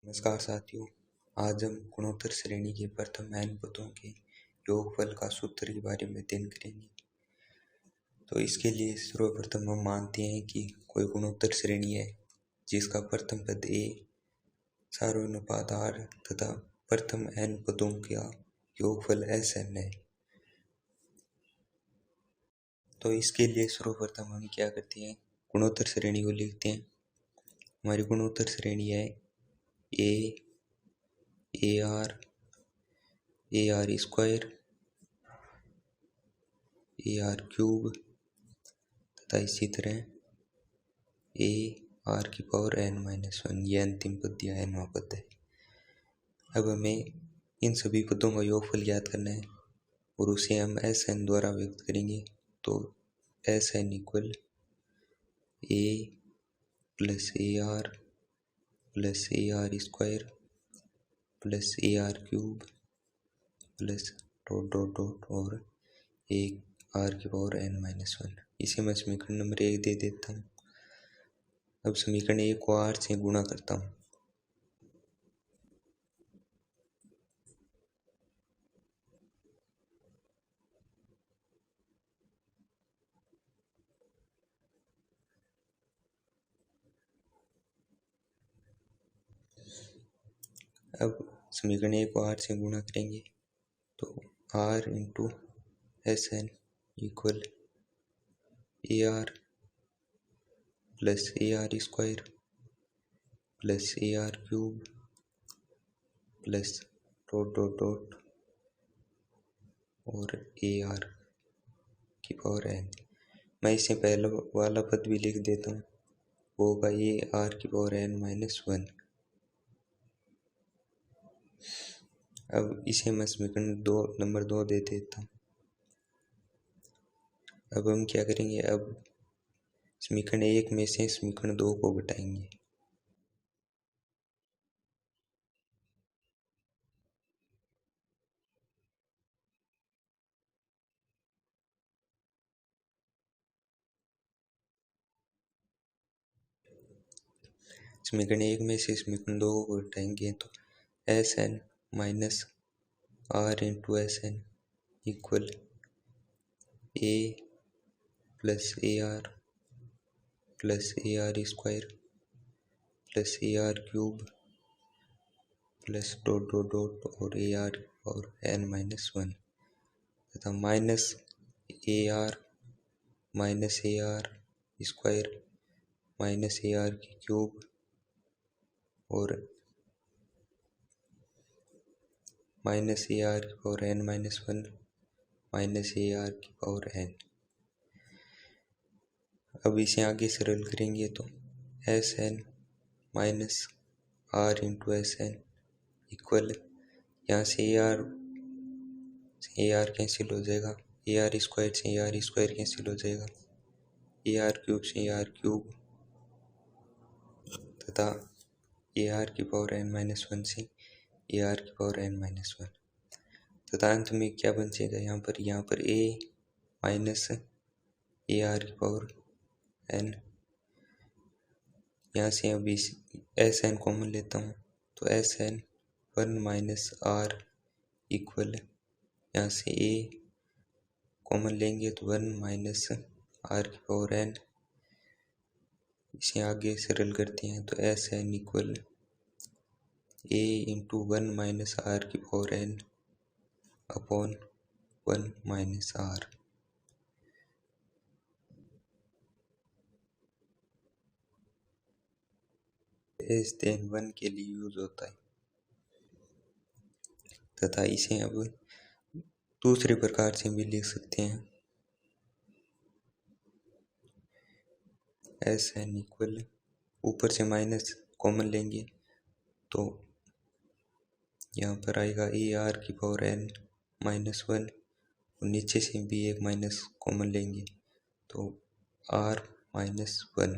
नमस्कार साथियों। आज हम गुणोत्तर श्रेणी के प्रथम n पदों के योगफल का सूत्र के बारे में अध्ययन करेंगे। तो इसके लिए सर्वप्रथम हम मानते हैं कि कोई गुणोत्तर श्रेणी है जिसका प्रथम पद a सार्वनुपात r तथा प्रथम n पदों का योगफल Sn है। तो इसके लिए सर्वप्रथम हम क्या करते हैं, गुणोत्तर श्रेणी को लिखते हैं। हमारी गुणोत्तर श्रेणी है a AR square AR cube तथा इसी तरह AR की पावर n-1, ये अंतिम पद या nवां पद है। अब हमें इन सभी पदों का योगफल ज्ञात करना है और उसे हम Sn द्वारा व्यक्त करेंगे। तो Sn equal a plus AR plus AR square plus AR cube plus dot dot dot और AR की पावर n-1। इसे मैं समीकरण नंबर 1 दे देता हूँ। अब समीकरण 1 को r से गुणा करता हूँ। अब समीकरण 1 को r से गुणा करेंगे तो r into Sn equal AR plus AR square plus AR cube plus dot dot dot और AR की पावर n। मैं इसे पहला वाला पद भी लिख देता हूँ, वो होगा AR की पावर n-1। अब इसे मैं समीकरण नंबर 2 दे देता हूँ। अब हम क्या करेंगे, अब समीकरण 1 में से समीकरण 2 को घटाएंगे। समीकरण 1 में से समीकरण 2 को घटाएंगे तो Sn minus R into Sn equal A plus AR plus AR square plus AR cube plus dot dot dot और AR और n-1 तथा minus AR square minus AR की क्यूब और माइनस AR की पावर n-1 माइनस AR की power n। अब इसे आगे सरल करेंगे तो Sn minus R into Sn equal, यहाँ से AR कैंसिल हो जाएगा, AR स्क्वायर से AR स्क्वायर कैंसिल हो जाएगा, AR क्यूब से AR क्यूब तथा AR की पावर n-1 से AR की पावर n-1 तथा अंत में क्या बचेगा, यहाँ पर A माइनस AR की पावर n। यहाँ से अभी Sn कॉमन लेता हूँ तो Sn 1 माइनस R इक्वल, यहाँ से A कॉमन लेंगे तो 1 माइनस R की पावर n। इसे आगे सरल करते हैं तो Sn equal A into 1 minus R की power n upon 1 minus R। Less than 1 के लिए यूज होता है तथा इसे अब दूसरे प्रकार से भी लिख सकते हैं। Sn इक्वल, ऊपर से माइनस कॉमन लेंगे तो यहाँ पर आएगा AR की पावर n-1 और नीचे से भी एक माइनस कॉमन लेंगे तो R-1।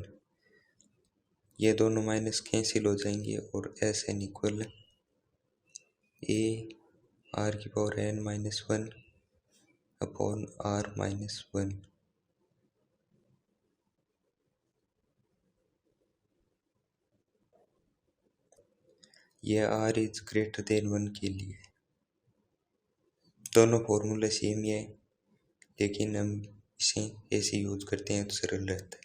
ये दोनों माइनस कैंसिल हो जाएंगे और Sn इक्वल AR की पावर n-1 अपॉन R-1। यह आर इज ग्रेटर देन 1 के लिए। दोनों फॉर्मूला सेम ही है, लेकिन हम इसे ऐसे यूज करते हैं तो सरल रहता है।